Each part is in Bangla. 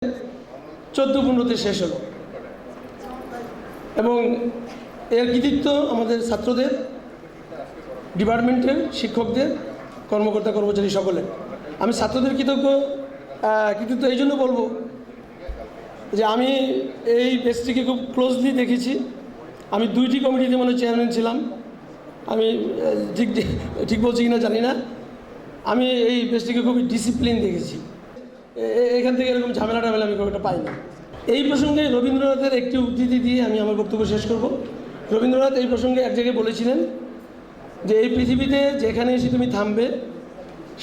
14-15-তে শেষ হলো এবং এর কৃতিত্ব আমাদের ছাত্রদের, ডিপার্টমেন্টের শিক্ষকদের, কর্মকর্তা কর্মচারী সকলের। আমি ছাত্রদের কৃতিত্ব এই জন্য বলবো যে আমি এই পেজটিকে খুব ক্লোজলি দেখেছি। আমি 2টি কমিটিতে চেয়ারম্যান ছিলাম। আমি ঠিক বলছি কিনা জানি না। আমি এই পেজটিকে খুবই ডিসিপ্লিন দেখেছি। এখান থেকে এরকম ঝামেলা আমি খুব একটা পাই না। এই প্রসঙ্গে রবীন্দ্রনাথের একটি উদ্ধৃতি দিয়ে আমি আমার বক্তব্য শেষ করব। রবীন্দ্রনাথ এই প্রসঙ্গে এক জায়গায় বলেছিলেন যে এই পৃথিবীতে যেখানে এসে তুমি থামবে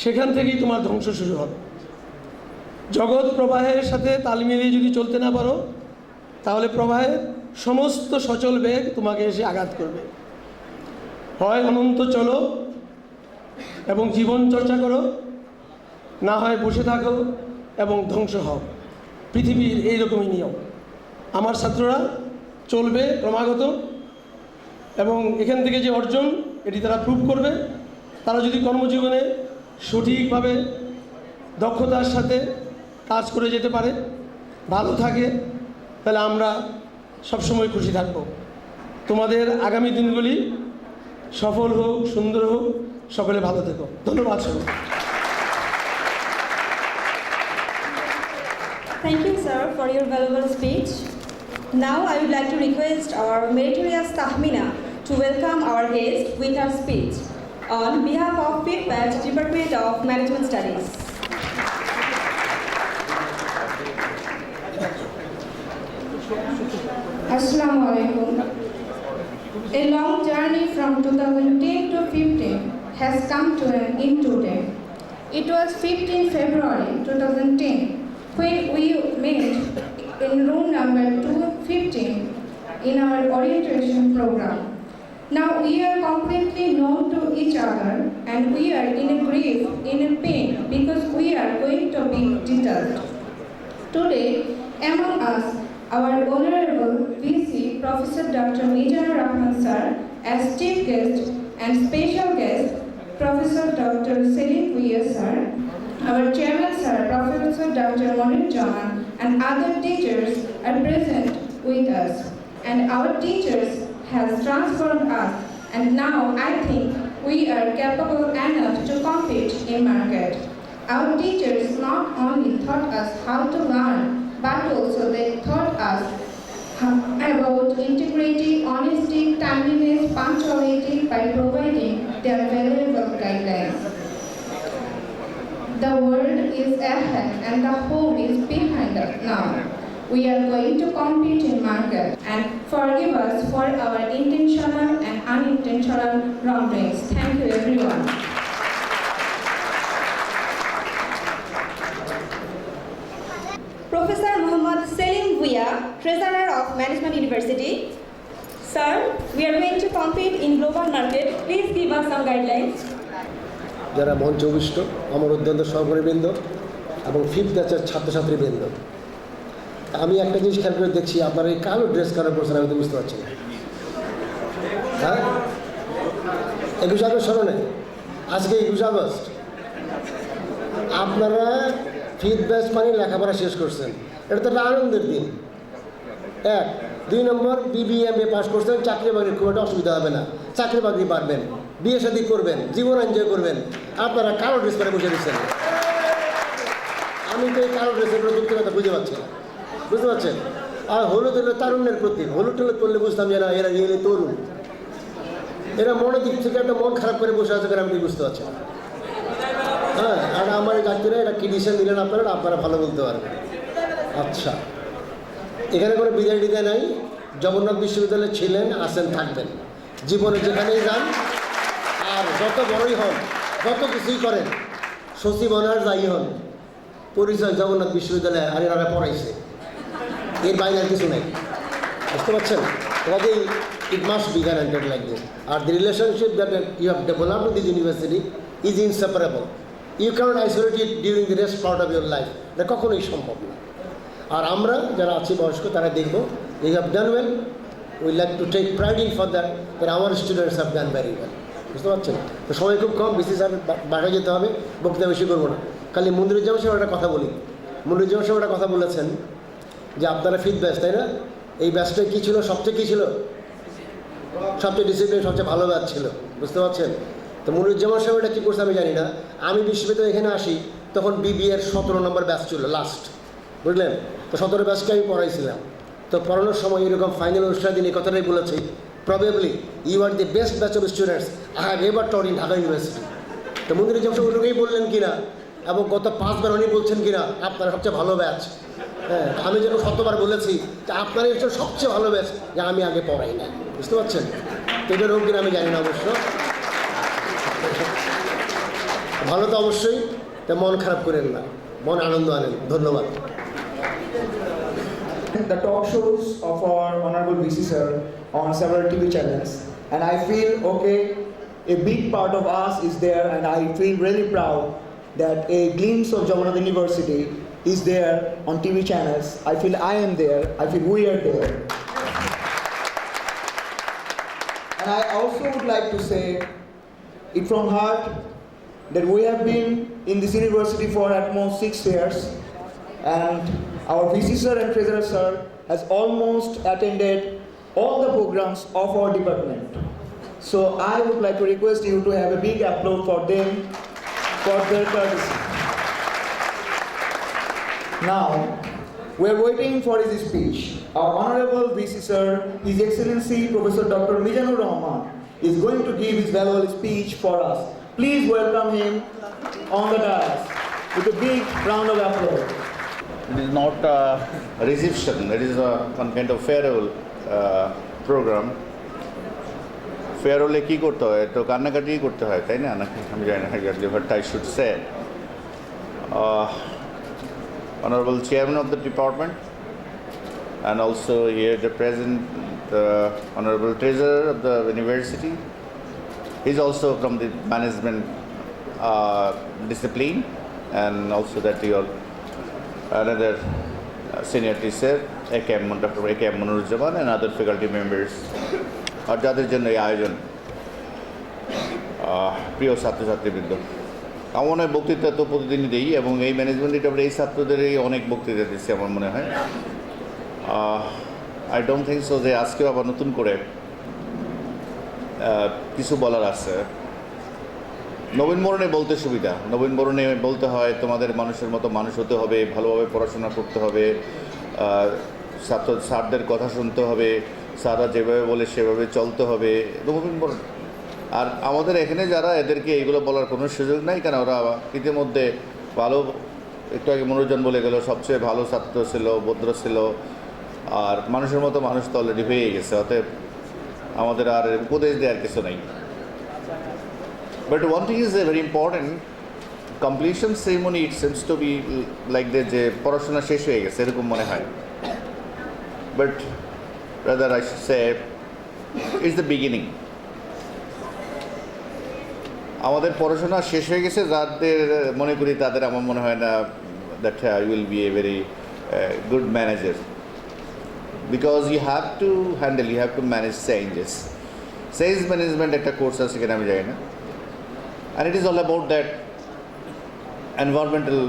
সেখান থেকেই তোমার ধ্বংস শুরু হবে। জগৎ প্রবাহের সাথে তাল মিলিয়ে যদি চলতে না পারো তাহলে প্রবাহের সমস্ত সচল বেগ তোমাকে এসে আঘাত করবে। হয় অনন্ত চলো এবং জীবন চর্চা করো, না হয় বসে থাকো এবং ধ্বংস হও। পৃথিবীর এইরকমই নিয়ম। আমার ছাত্ররা চলবে ক্রমাগত এবং এখান থেকে যে অর্জন এটি তারা প্রুভ করবে। তারা যদি কর্মজীবনে সঠিকভাবে দক্ষতার সাথে কাজ করে যেতে পারে, ভালো থাকে, তাহলে আমরা সবসময় খুশি থাকব। তোমাদের আগামী দিনগুলি সফল হোক, সুন্দর হোক, সকলে ভালো থেকো। ধন্যবাদ সবাই। Thank you, sir, for your valuable speech. Now I would like to request our meritorious Tahmina to welcome our guest with her speech on behalf of 5th Batch Department of Management Studies. Assalamu alaikum. A long journey from 2010 to 15 has come to an end today. It was 15 February 2010 when we met in room number 215 in our orientation program. Now we are completely known to each other and we are in a grief, in a pain because we are going to be detached. Today, among us, our Honorable VC Professor Dr. Mizanur Rahman Sir as chief guest and special guest Professor Dr. Selim Bhuiya Sir, our Chairman Sir Professor Dr. Monir Jaman and other teachers are present with us. And our teachers has transformed us and now I think we are capable enough to compete in market. Our teachers not only taught us how to learn but also they taught us about integrity, honesty, timeliness, punctuality by providing their valuable guidelines. The world is ahead and the home is behind us now. We are going to compete in market and forgive us for our intentional and unintentional wrongdoings. Thank you everyone. Professor Muhammad Selim Bhuiya, Treasurer of Management University. Sir, we are going to compete in global market. Please give us some guidelines. যারা মঞ্চ অভিষ্ট আমার অত্যন্ত সহকর্মীবৃন্দ এবং 5th ব্যাচের ছাত্রছাত্রীবৃন্দ, আমি একটা জিনিস খেয়াল করে দেখছি, আপনারা এই কালো ড্রেস কারো পড়ছেন আমি তো বুঝতে পারছি না। হ্যাঁ, 21 আগস্ট স্মরণে, আজকে 21 আগস্ট। আপনারা 5th ব্যাচ মানে লেখাপড়া শেষ করছেন, এটা তো একটা আনন্দের দিন। 1, 2 নম্বর BBMA পাস করছেন, চাকরি বাকরি খুব একটা অসুবিধা হবে না, চাকরি বাকরি পারবেন, বিয়ে শাদী করবেন, জীবন এনজয় করবেন। আপনারা কালো ড্রেস পরে বসে দিচ্ছেন। আমি তো এই কালো ড্রেসের প্রযুক্তিগত বুঝতে পারছি না, বুঝতে পারছেন? আর হলুদ হলো তারুণ্যের প্রতীক। হলুদ টলুদ করলে বুঝতাম যে না এরা রিয়েলি তরুণ। এরা মনের দিক থেকে একটা মন খারাপ করে বসে আছে, আমি বুঝতে পারছি না। হ্যাঁ, আর আমার এই ডাক্তারা এটা কি ডিসিশন দিলেন আপনারা ভালো বলতে পারবেন। আচ্ছা, এখানে কোনো বিদায় টিদায় নাই। জগন্নাথ বিশ্ববিদ্যালয়ে ছিলেন, আছেন, থাকবেন। জীবনে যেখানেই যান আর যত বড়ই হন, যত কিছুই করেন, সচিব হন আর যাই হন, পরিচয় জগন্নাথ বিশ্ববিদ্যালয়ে আর এনারা পড়াইছে, এর বাইরে আর কিছু নেই। বুঝতে পারছেন? কাজেই it must be guaranteed like this. And the relationship that you have developed with this university is inseparable. You cannot isolate it during the rest part of your life. এটা কখনোই সম্ভব না। আর আমরা যারা আছি বয়স্ক তারা দেখব, you have done well. We like to take pride in for that our students have done very well. বুঝতে পারছেন? তো সময় খুব কম, বেশি স্যার বাসায় যেতে হবে, বক্তৃতা বেশি করবো না। খালি মন্দিরে যাবো, সে একটা কথা বলি। মনিরুজ্জামান সাহেব একটা কথা বলেছেন যে আপনারা ফিফথ ব্যাচ, তাই না? এই ব্যাচটা কী ছিল, সবচেয়ে কী ছিল? সবচেয়ে ডিসিপ্লিন, সবচেয়ে ভালো ব্যাচ ছিল, বুঝতে পারছেন? তো মনিরুজ্জামান সাহেব এটা কী করছে আমি জানি না। আমি বিশ্ববিদ্যালয়ে এখানে আসি তখন বিবিএর 17 নম্বর ব্যাচ ছিল লাস্ট, বুঝলেন? তো 17 ব্যাচকে আমি পড়াইছিলাম। তো পড়ানোর সময় এরকম ফাইনাল অনুষ্ঠানের দিন এই কথাটাই বলেছি, probably you are the best batch of students I have ever taught in Dhaka university. তো মনিরুজ্জামান সাহেব ওটুকুই বললেন কিনা, এবং গত 5 বার উনি বলছেন কিনা আপনারা সবচেয়ে ভালো ব্যাচ। হ্যাঁ, আমি যেন 100বার বলেছি যে আপনারা হচ্ছে সবচেয়ে ভালো ব্যাচ, যে আমি আগে পড়াই না, বুঝতে পারছেন? তো এটার হোক কিনা আমি জানি না অবশ্য। ভালো তো অবশ্যই, তা মন খারাপ করেন না, মন আনন্দ আনেন। ধন্যবাদ। The talk shows of our Honorable VC sir on several TV channels, and I feel okay, a big part of us is there, and I feel really proud that a glimpse of Jagannath University is there on TV channels. I feel I am there, I feel we are there. And I also would like to say it from heart that we have been in this university for at most 6 years, and our VC sir and treasurer sir has almost attended all the programs of our department. So I would like to request you to have a big applause for them for their courtesy. Now, we are waiting for his speech. Our Honorable VC sir, His Excellency Professor Dr. Mizanur Rahman, is going to give his valuable speech for us. Please welcome him on the dais with a big round of applause. It is not a reception, it is one kind of farewell program. Farewell কি করতে হয়? তো কান্নাকাটি করতে হয়, তাই না? নাকি আমি জানি না, what I should say. Honorable Chairman of the department, and also here the present Honorable Treasurer of the university. He's also from the management discipline, and also that you are another senior teacher, Dr. A.K.M. Moniruজ্জামান, and other faculty members. আর যাদের জন্য এই আয়োজন, প্রিয় ছাত্রছাত্রীবৃন্দ, আমার মনে হয় বক্তৃতা তো প্রতিদিনই দিই, এবং এই ম্যানেজমেন্ট ডিপার্টমেন্ট এই ছাত্রদেরই অনেক বক্তৃতা দিচ্ছি আমার মনে হয়। আই ডোন্ট থিঙ্ক সো যে আজকেও আবার নতুন করে কিছু বলার আছে। নবীনবরণে বলতে সুবিধা, নবীনবরণে বলতে হয় তোমাদের মানুষের মতো মানুষ হতে হবে, ভালোভাবে পড়াশোনা করতে হবে, স্যারদের কথা শুনতে হবে, স্যাররা যেভাবে বলে সেভাবে চলতে হবে, নবীনবরণ। আর আমাদের এখানে যারা, এদেরকে এইগুলো বলার কোনো সুযোগ নাই, কারণ ওরা ইতিমধ্যে ভালো, একটু আগে মনোরঞ্জন বলে গেল, সবচেয়ে ভালো ছাত্র ছিল, ভদ্র ছিল, আর মানুষের মতো মানুষ তো অলরেডি হয়ে গেছে। অতএব আমাদের আর উপদেশ দেওয়ার কিছু নাই। But one thing is very important, completion ceremony, it seems to be like that, যে পড়াশোনা শেষ হয়ে গেছে এরকম মনে হয়। But rather I should say it's the beginning. আমাদের পড়াশোনা শেষ হয়ে গেছে, যাদের মনে করি তাদের আমার মনে হয় না that you will be a very good manager, because you have to handle, you have to manage changes. Sales management একটা কোর্স আছে কিনা আমি জানি না, and it is all about that environmental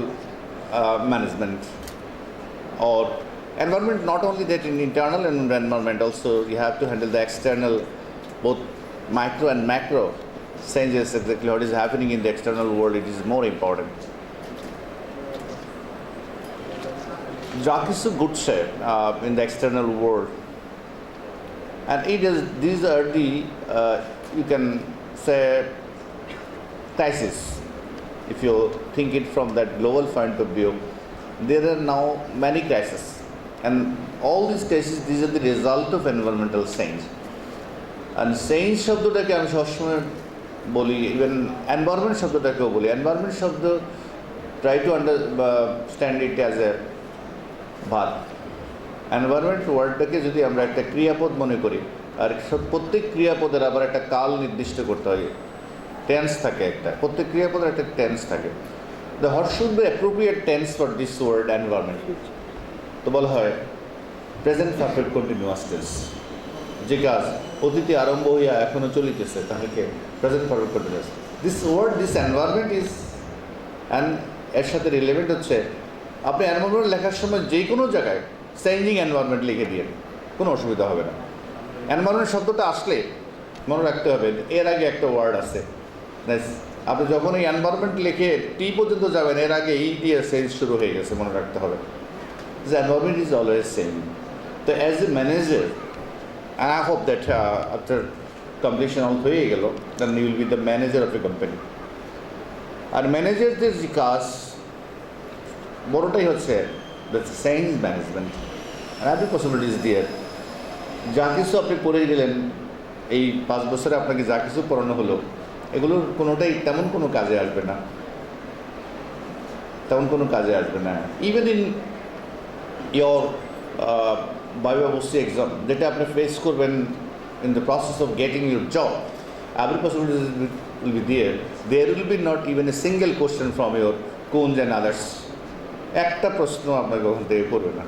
management, or environment, not only that in internal environment, also you have to handle the external, both micro and macro changes, exactly what is happening in the external world, it is more important. যা কিছু ঘটছে in the external world, and it is, these are the you can say crisis. If you think it from that global point of view, there are now many crises, and all these crises, these are the result of environmental change. And change শব্দটাকে আমি সবসময় বলি, ইভেন এনভায়রনমেন্ট শব্দটাকেও বলি। এনভায়রনমেন্ট শব্দ try to understand it as a verb. Environment ওয়ার্ডটাকে যদি আমরা একটা ক্রিয়াপদ মনে করি, আর প্রত্যেক ক্রিয়াপদের আবার একটা কাল নির্দিষ্ট করতে হয়, টেন্স থাকে একটা, প্রত্যেক ক্রিয়াপদের একটা টেন্স থাকে। The what should be appropriate tense for this word environment? তো বলা হয় প্রেজেন্ট পারফেক্ট কন্টিনিউয়াস টেন্স। যে কাজ অতীতে আরম্ভ হইয়া এখনও চলিতেছে তাহলে present perfect continuous. This word, this environment is, and এর সাথে রিলেভেন্ট হচ্ছে আপনি এনভায়রনমেন্ট লেখার সময় যে কোনো জায়গায় চেঞ্জিং এনভায়রনমেন্ট লিখে দিয়ে কোনো অসুবিধা হবে না। এনভায়রনমেন্ট শব্দটা আসলে মনে রাখতে হবে এর আগে একটা ওয়ার্ড আছে। আপনি যখন এই এনভায়রনমেন্ট লিখে টি পর্যন্ত যাবেন এর আগে এই দিয়ে চেঞ্জ শুরু হয়ে গেছে, মনে রাখতে হবে। The environment is always same. So as a manager, and I hope that after completion of হয়ে গেল, then you will be the manager of a company. আর ম্যানেজারদের যে কাজ বড়টাই হচ্ছে the science management. And every possibility is there. যা কিছু আপনি পড়ে গেলেন এই 5 বছরে আপনাকে যা কিছু পড়ানো হলো এগুলোর কোনোটাই তেমন কোনো কাজে আসবে না, তেমন কোনো কাজে আসবে না। Even in your biodiversity exam যেটা আপনি ফেস করবেন in the process of getting your job, every possibility will be there. There will be not even a single question from your Kunj and others. একটা প্রশ্ন আপনাকে ওখান থেকে করবে না,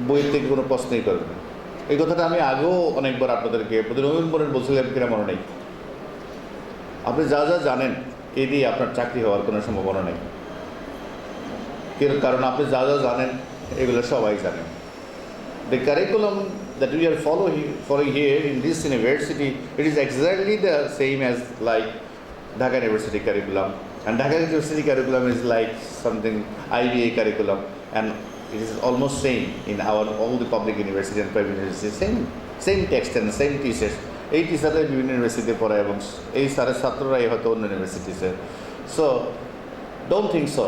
বই থেকে কোনো প্রশ্নই করবে না। এই কথাটা আমি আগেও অনেকবার আপনাদেরকে নভেম্বরের বলছিলাম কিনা মনে নেই। আপনি যা যা জানেন এই দিয়ে আপনার চাকরি হওয়ার কোনো সম্ভাবনা নেই, কারণ আপনি যা যা জানেন এগুলো সবাই জানেন। The curriculum that we are following here in this university, it is exactly the same as like Dhaka University curriculum, and Dhaka University curriculum is like something IBA curriculum, and it is almost same in all the public university and private university, same text and same teachers. এই টিচাররা বিভিন্ন ইউনিভার্সিটিতে পড়ায় এবং এই স্যারের ছাত্ররাই হয়তো অন্য ইউনিভার্সিটিতে। সো ডোন্ট থিঙ্ক সো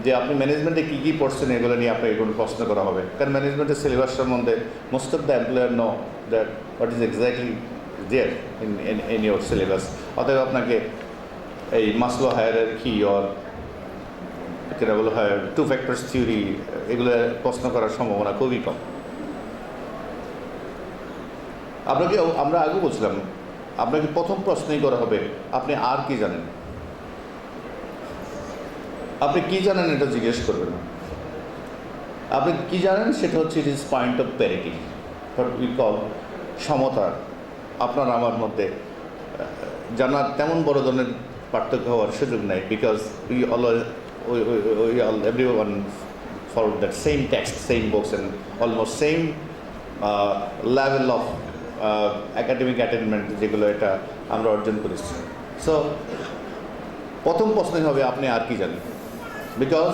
যে আপনি ম্যানেজমেন্টে কী কী পড়ছেন এগুলো নিয়ে আপনাকে কোনো প্রশ্ন করা হবে, কারণ ম্যানেজমেন্টের সিলেবাস সম্বন্ধে most of the employer know that what is exactly there in your syllabus. অতএব আপনাকে এই মাসলো হায়ারার্কি অর যেটা বলা হয় 2 factors থিওরি এগুলো প্রশ্ন করার সম্ভাবনা খুবই কম। আপনাকে আমরা আগে বলছিলাম আপনাকে প্রথম প্রশ্নই করা হবে আপনি আর কি জানেন, আপনি কি জানেন এটা জিজ্ঞেস করবেন না। আপনি কি জানেন সেটা হচ্ছে it is point of parity, what we call সমতা। আপনার আমার মধ্যে জানার তেমন বড় ধরনের পার্থক্য হওয়ার সুযোগ নেই, because we always everyone followed that same text, same books, and almost same level of academic attainment যেগুলো এটা আমরা অর্জন করেছি। সো প্রথম প্রশ্নই হবে আপনি আর কি জানেন, because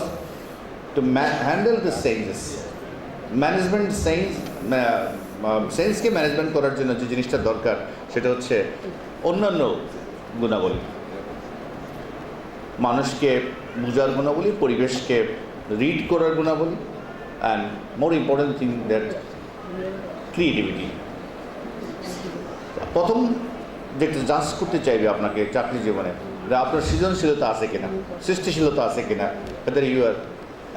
to handle the changes management সেন্সকে ম্যানেজমেন্ট করার জন্য যে জিনিসটা দরকার সেটা হচ্ছে অন্যান্য গুণাবলী, মানুষকে বোঝার গুণাবলী, পরিবেশকে রিড করার গুণাবলী, and more important thing that creativity. প্রথম যেটা জাজ করতে চাইবে আপনাকে চাকরি জীবনে যে আপনার সৃজনশীলতা আছে কিনা, সৃষ্টিশীলতা আছে কিনা, whether you are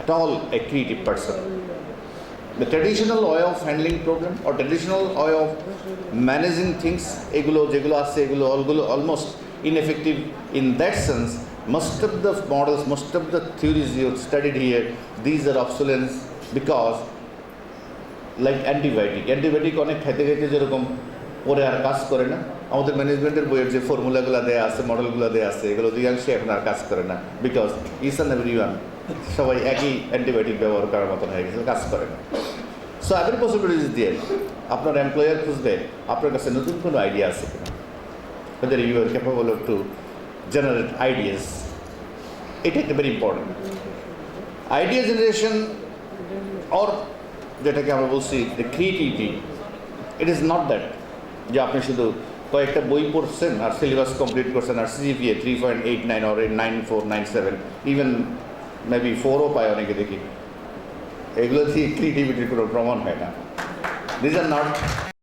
at all a creative person. The traditional way of handling problem or traditional way of managing things এগুলো যেগুলো আছে এগুলো almost ineffective in that sense. Most of the models, most of the theories you studied here, these are obsolete because like antibiotic অনেক খাইতে খাইতে যেরকম পরে আর কাজ করে না, আমাদের ম্যানেজমেন্টের বইয়ের যে ফর্মুলাগুলো দেওয়া আছে, মডেলগুলো দেওয়া আছে, এগুলো অধিকাংশই এখন আর কাজ করে না, বিকজ ইচ অ্যান্ড এভরিওয়ান সবাই একই অ্যান্টিবায়োটিক ব্যবহার করার মতন হয়ে গেছে, কাজ করে না। সো এভরি পসিবিলিটিস দিয়ে আপনার এমপ্লয়ার খুঁজবে আপনার কাছে নতুন কোনো আইডিয়া আছে কিনা, whether you are capable of to generate ideas. এটা একটা very important idea generation, or যেটাকে আমরা বলছি the creativity. It is not that যে আপনি শুধু কয়েকটা বই পড়ছেন আর সিলেবাস কমপ্লিট করছেন আর CGPA 3.89 or 9497, ইভেন মেবি 4ও পায় অনেকে দেখি, এগুলো দিয়ে ক্রিয়েটিভিটির কোনো প্রমাণ হয় না। This are not